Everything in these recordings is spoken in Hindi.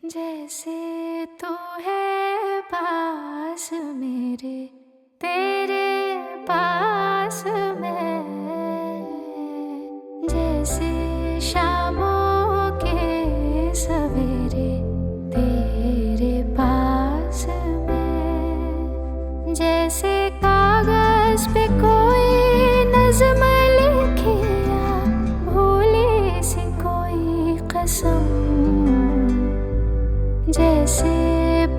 जैसे तू है पास मेरे, तेरे पास मैं, जैसे शामों के सवेरे तेरे पास मैं, जैसे कागज पे कोई नज़्म लिखिया भूली सी कोई कसम, जैसे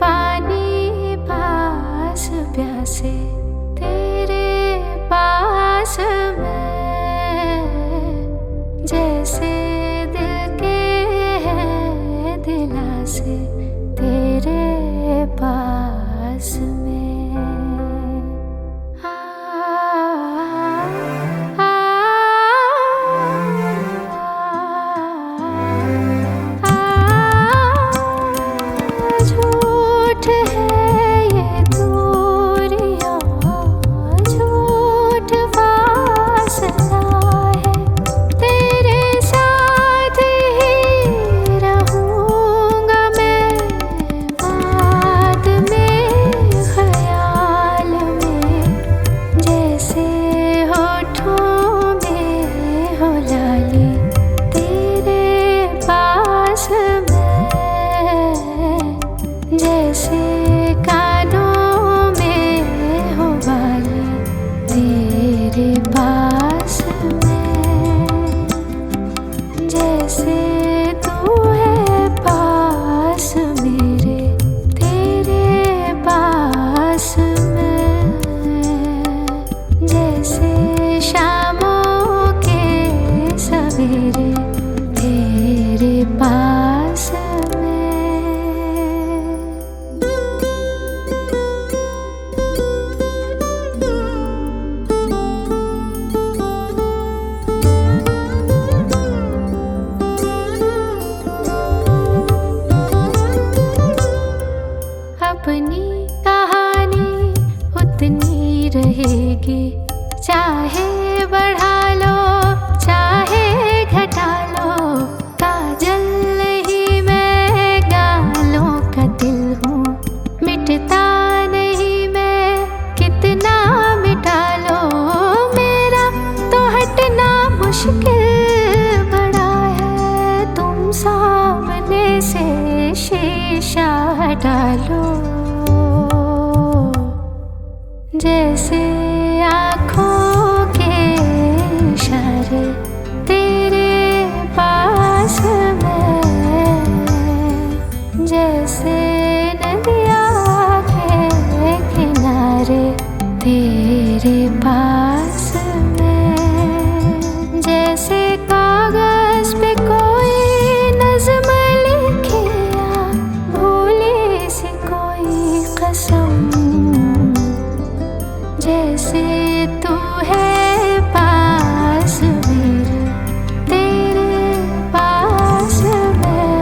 पानी पास प्यासे तेरे पास मैं, जैसे दिल के है दिलासे तेरे पास में। जैसे कानों में हो वाली तेरे पास मैं, जैसे तू है पास मेरे, तेरे पास मैं, जैसे शामों के सवेरे तेरे पास मैं। अपनी कहानी उतनी रहेगी, चाहे बढ़ा लो चाहे घटा लो, काजल नहीं मैं गालों का दिल हूँ, मिटता नहीं मैं कितना मिटा लो, मेरा तो हटना मुश्किल बड़ा है, तुम सामने से शीशा हटा लो, जैसे आँखों के इशारे तेरे पास मैं, जैसे नदिया के किनारे तेरे पास मैं, जैसे कागज पे कोई नज़्म लिखिया भूली सी कोई कसम, जैसे तू है पास मेरे, तेरे पास मैं,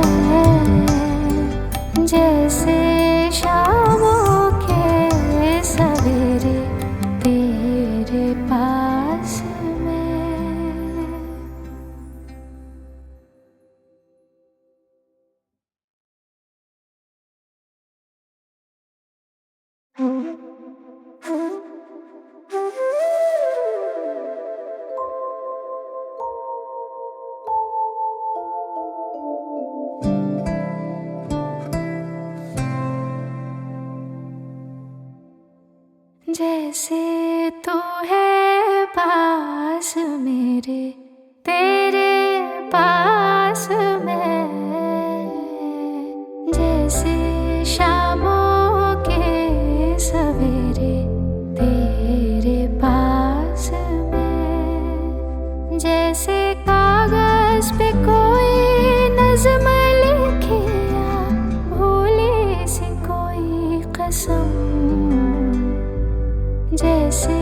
जैसे शामों के सवेरे तेरे पास मैं। जैसे तू है पास मेरे, तेरे पास मैं, जैसे शामों के सवेरे तेरे पास मैं, जैसे कागज पे कोई नज़्म लिखिया भूली सी कोई कसम, जैसे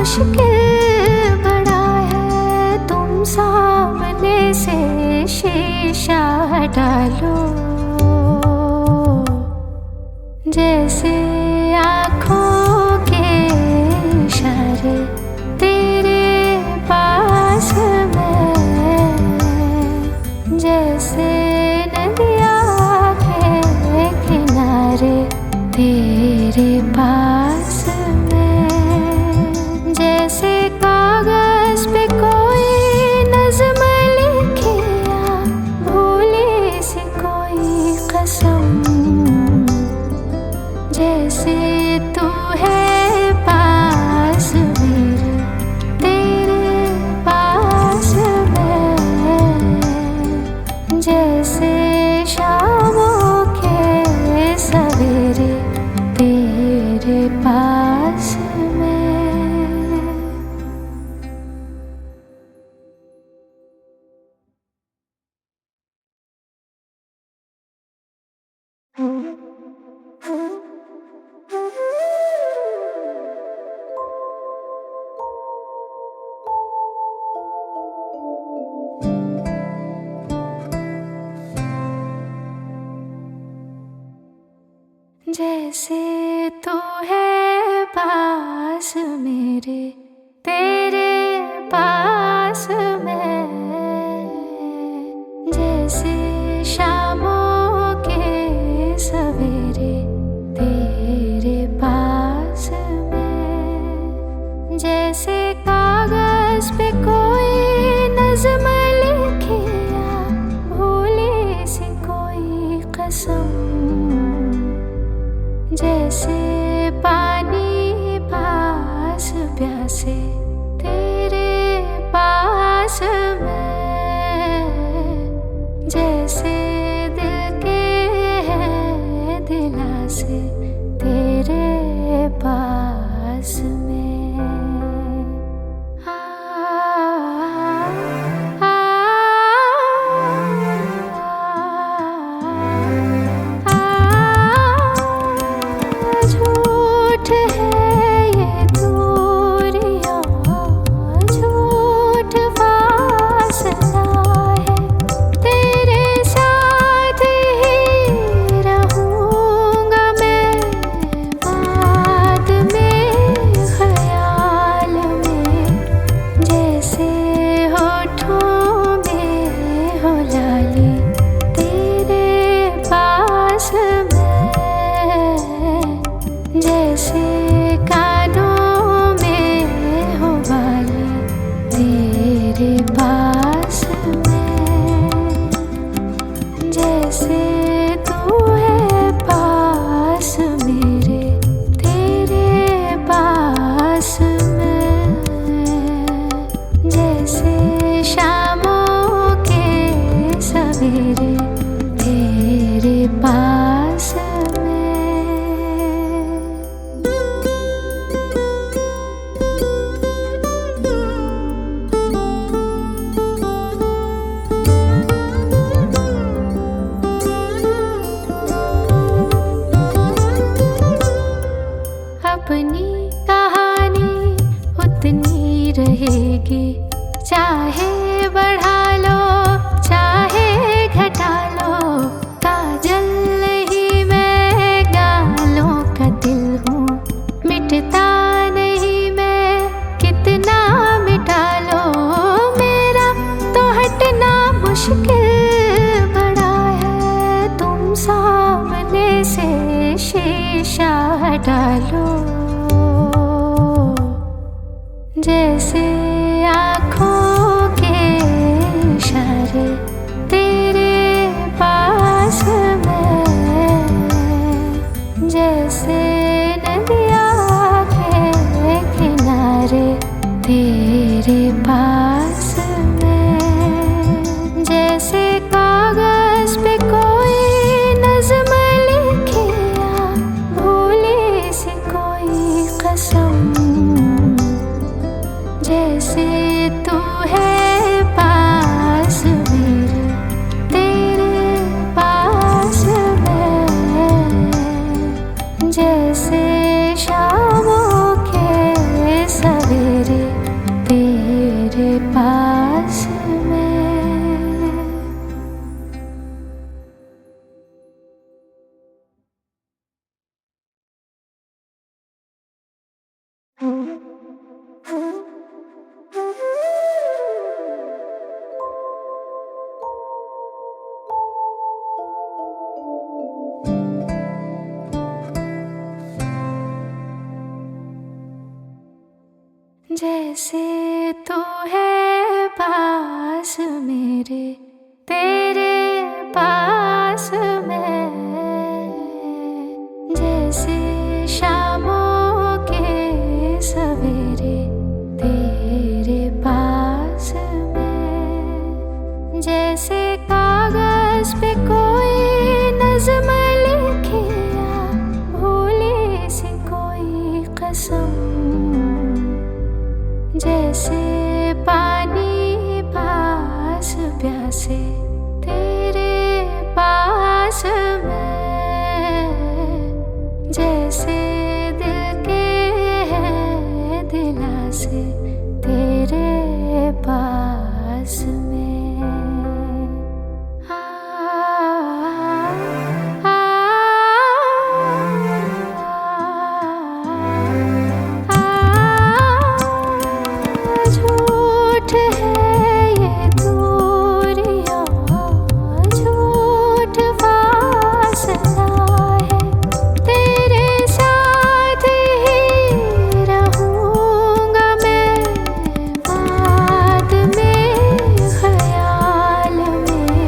मुश्किल बड़ा है, तुम सामने से शीशा डालो। जैसे आँखों के इशारे तेरे पास मैं, जैसे नदिया के किनारे तेरे पास मैं, जैसे कागज पे कोई नज़्म लिखे या भूली सी कोई कसम, जैसे तू है पास मेरे तेरे पास मैं, जैसे शामों के सवेरे तेरे पास मैं। जैसे तू है पास मेरे तेरे पास मैं, जैसे शामों के सवेरे तेरे पास मैं, जैसे कागज पे कोई नज़्म लिखे या भूली सी कोई कसम, जैसे पानी पास प्यासे तेरे पास मैं, जैसे दिल के हैं दिलासे तेरे पास में। झूठ है ये दूरियां, झूठ फासला है, तेरे साथ ही रहूंगा मैं बाद में ख्याल में, जैसे होठों में हो लाली तेरे पास मैं, जैसे कानों में हो वाली तेरे पास मैं, जैसे तू है पास मेरे तेरे पास मैं, जैसे शामों के सवेरे तेरे पास मैं। अपनी कहानी उतनी रहेगी, चाहे बढ़ा लो चाहे घटा लो, काजल नहीं मैं गालों का दिल हूँ, मिटता नहीं मैं कितना मिटा लो, मेरा तो हटना मुश्किल बड़ा है, तुम सामने से शीशा डालो। जैसे आँखों के इशारे तेरे पास मैं, जैसे नदिया के किनारे तेरे पास मैं, जैसे कागज पे कोई नज़्म लिखे या भूली सी कोई कसम, जैसे तू है पास मेरे तेरे पास मैं, जैसे शामों के सवेरे जैसे तू है पास मेरे, तेरे पास मैं, जैसे शामों के सवेरे तेरे पास मैं, जैसे कागज पे कोई नज़्म लिखिया, भूली सी कोई कसम, जैसे पानी पास प्यासे तेरे पास मैं, जैसे दिल के है दिलासे तेरे पास में। झूठ है ये दूरियां, झूठ फासला है, तेरे साथ ही रहूंगा मैं, बाद में ख्याल में,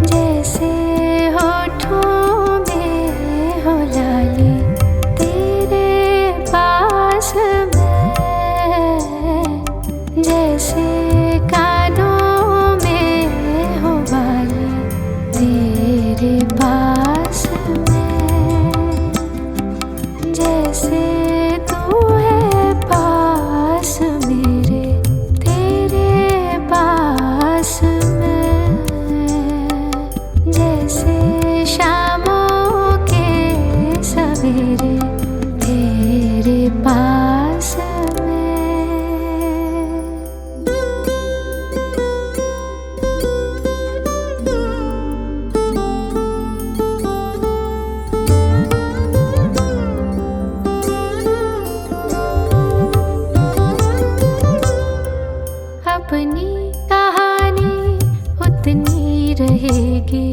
जैसे होठों में हो लाली तेरे पास मैं, जैसे कानों में हो बाली तेरे पास मैं, जैसे तू है पास मेरे, तेरे पास मैं, जैसे शामों के सवेरे तेरे पास मैं। अपनी कहानी उतनी रहेगी,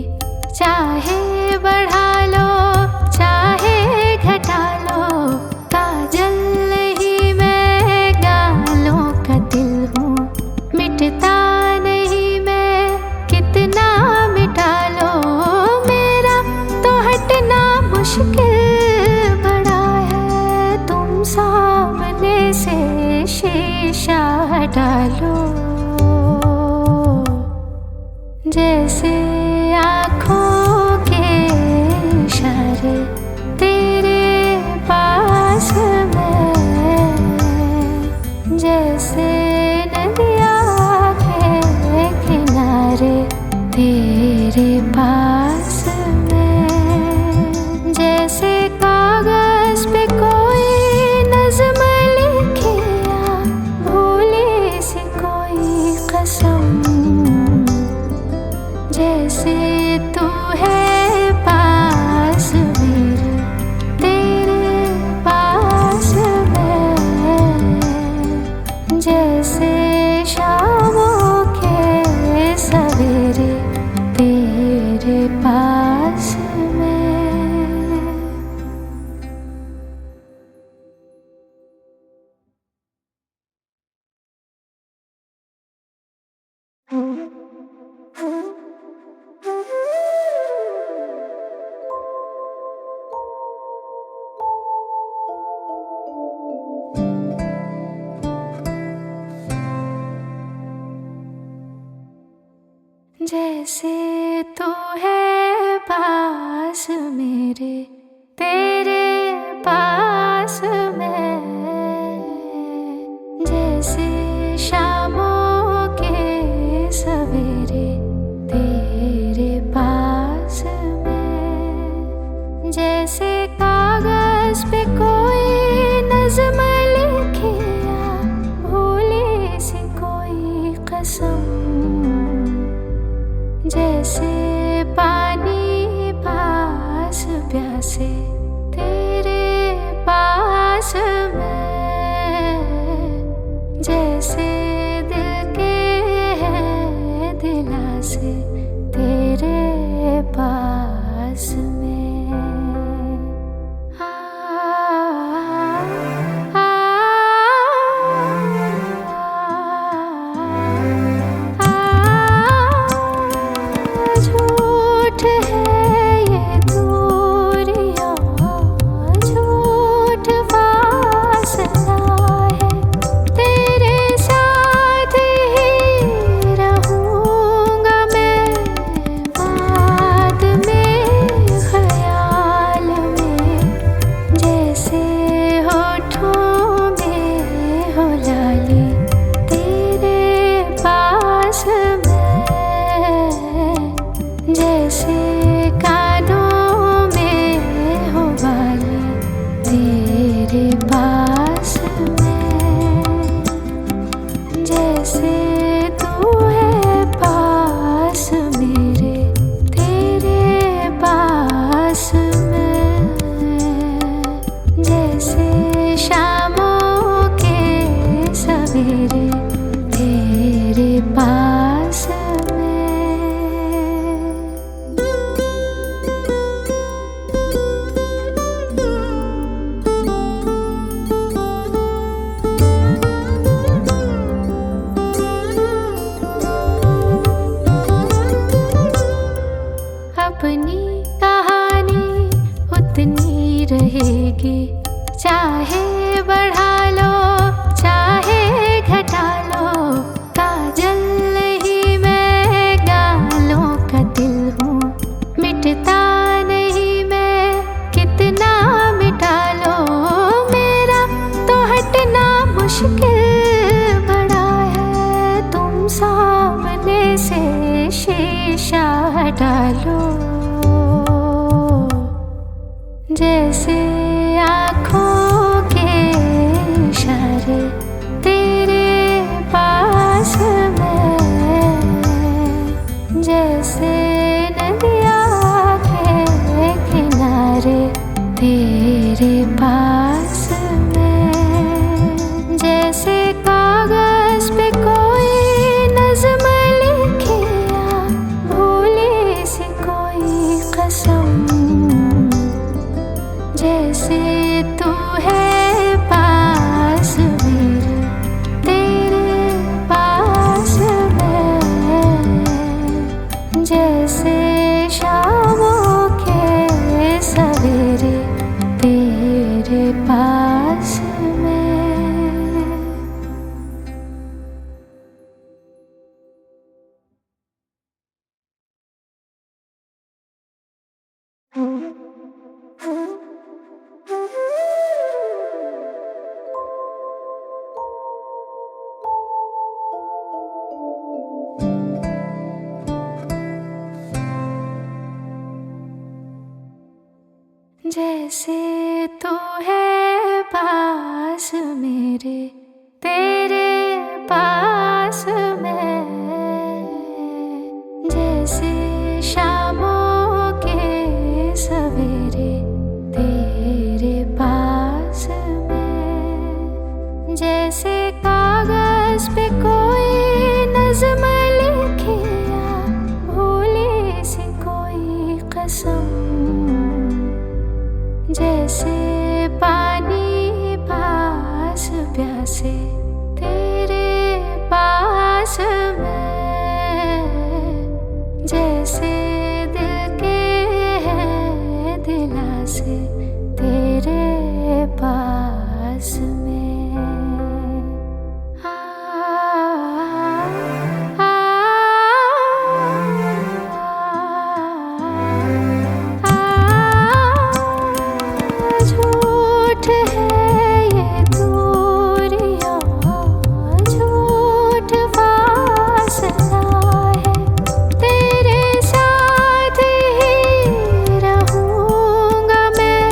चाहे बढ़ा लो चाहे घटा लो, काजल ही मैं गालों का दिल हूँ, मिटता नहीं मैं कितना मिटा लो, मेरा तो हटना मुश्किल बड़ा है, तुम सामने से शीशा हटा लो, जैसे आँखों के इशारे तेरे पास मैं, जैसे नदिया के किनारे तेरे पास मैं, जैसे कागज पे कोई नज़्म लिखिया, भूली सी कोई कसम, जैसे तू है पास मेरे, तेरे पास मैं, जैसे शामों के सवेरे तेरे पास मैं। जैसे तू है पास मेरे, तेरे पास मैं, जैसे शामों के सवेरे तेरे पास मैं, जैसे कागज पे कोई नज़्म लिखिया, भूली सी कोई कसम, जैसे पानी पास प्यासे तेरे पास मैं, जैसे दिल के है दिलासे तेरे पास में। आ, आ, आ, जैसे आँखों के इशारे तेरे पास मैं, जैसे नदिया के किनारे तेरे पास मैं, जैसे कागज पे कोई नज़्म लिखे या भूली सी कोई कसम, जैसे तू है पास मेरे तेरे पास मैं, जैसे शामों के सवेरे तेरे पास मैं। जैसे तू है पास मेरे तेरे पास मैं, जैसे शामों के सवेरे तेरे पास मैं, जैसे कागज पे कोई नज़्म लिखे या भूली सी कोई कसम, जैसे पानी पास प्यासे तेरे पास मैं, जैसे दिल के हैं दिलासे तेरे पास में। आ, आ, आ, झूठ है ये दूरियां, झूठ फासला है, तेरे साथ ही रहूंगा मैं,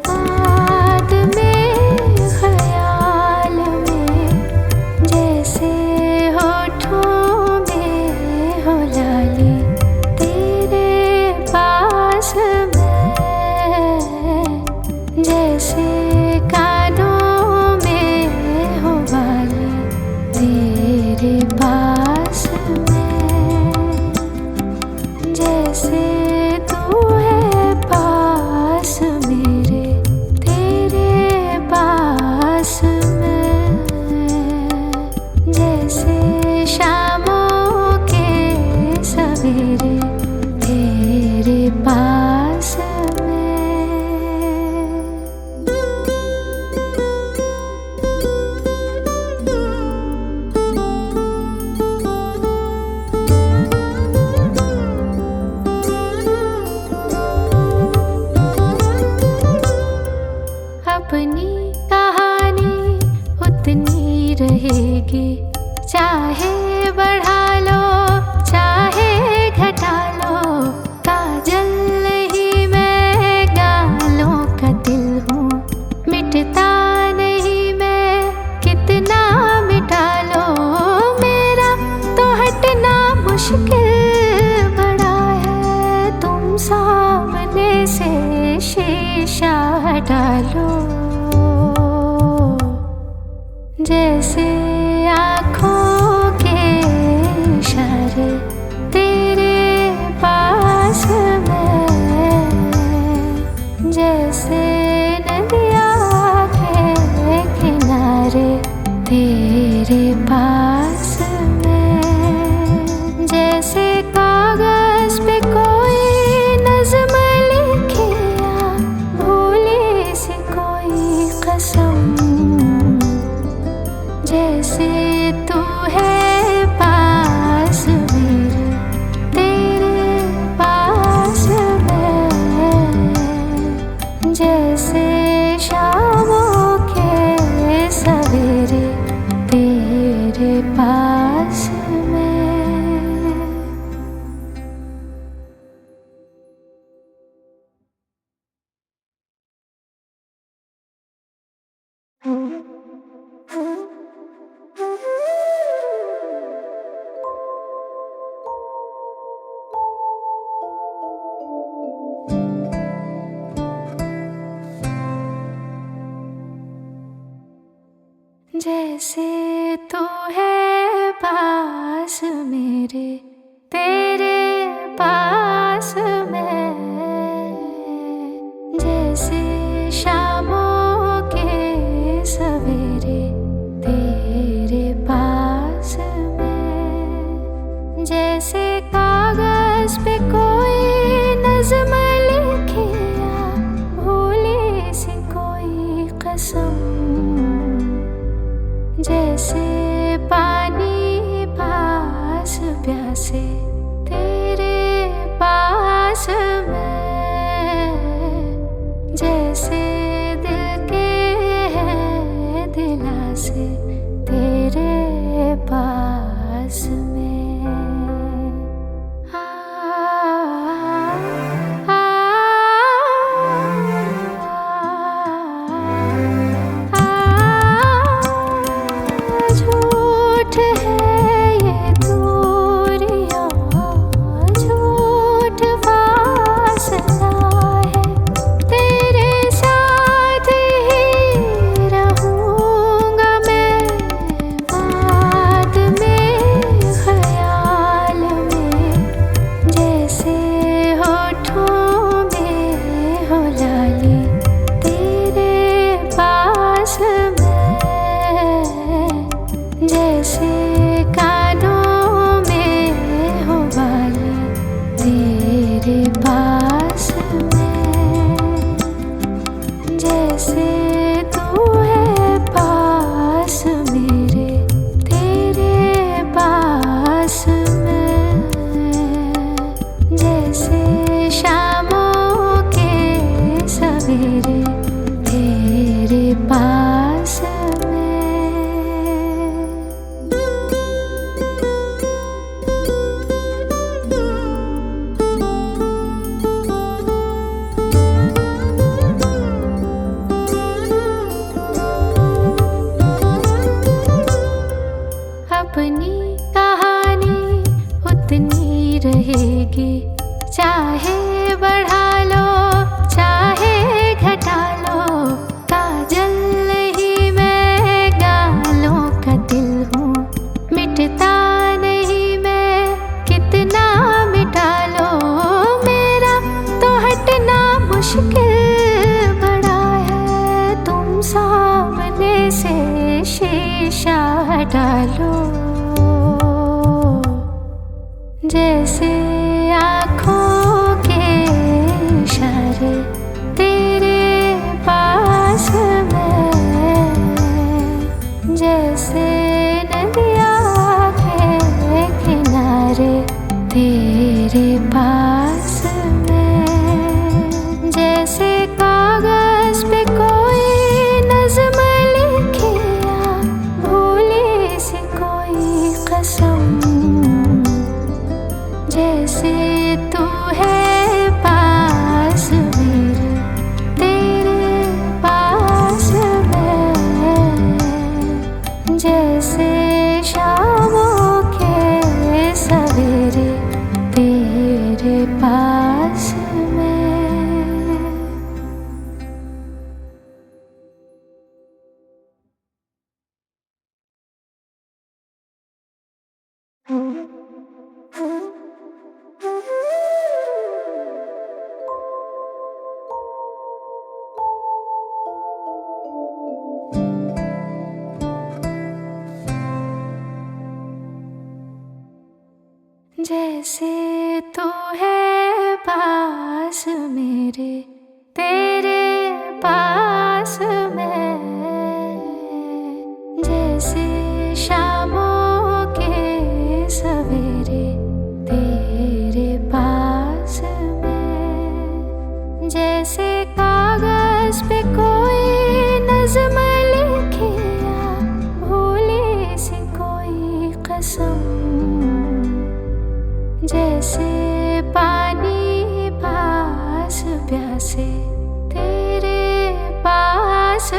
बाद में ख्याल में, जैसे होठों में हो लाली तेरे पास मैं, जैसे कानों में हो वाली तेरे पास मैं, जैसे तू है पास मेरे तेरे पास मैं, जैसे शामों के सवेरे तेरे पास मैं। अपनी कहानी उतनी रहेगी, चाहे बढ़ा लो चाहे घटा लो, काजल ही मैं गालों का दिल हूँ, मिटता नहीं मैं कितना मिटा लो, मेरा तो हटना मुश्किल बड़ा है, तुम सामने से शीशा हटा लो, जैसे आँखों के इशारे तेरे पास मैं, जैसे नदिया के किनारे तेरे पास मैं, जैसे कागज पे कोई नज़्म लिखे या भूली सी कोई कसम, जैसे तू है पास मेरे तेरे पास मैं, जैसे शामों के सवेरे तेरे पास जैसे तू है पास मेरे, तेरे पास मैं, जैसे शामों के सवेरे तेरे पास मैं, जैसे कागज पे कोई नज़्म लिखिया, भूली सी कोई कसम, जैसे पानी पास प्यासे तेरे पास मैं, जैसे दिल के हैं दिलासे तेरे पास में। अपनी कहानी उतनी रहेगी, चाहे बढ़ा लो चाहे घटा लो, काजल नहीं मैं गालों का दिल हूँ, मिटता नहीं मैं कितना मिटा लो, मेरा तो हटना मुश्किल बड़ा है, तुम सामने से शीशा डालो, जैसे आँखों के इशारे तेरे पास मैं, जैसे नदिया के किनारे तेरे पास मैं, जैसे कागज पे कोई नज़्म लिखिया, भूली सी कोई कसम, जैसे तू है पास मेरे, तेरे पास मैं, जैसे शामों के सवेरे तेरे पास मैं। जैसे तू है पास मेरे, तेरे पास मैं, जैसे शामों के सवेरे तेरे पास मैं, जैसे कागज पे कोई नज़्म लिखिया, भूली सी कोई कसम, जैसे पानी पास प्यासे तेरे पास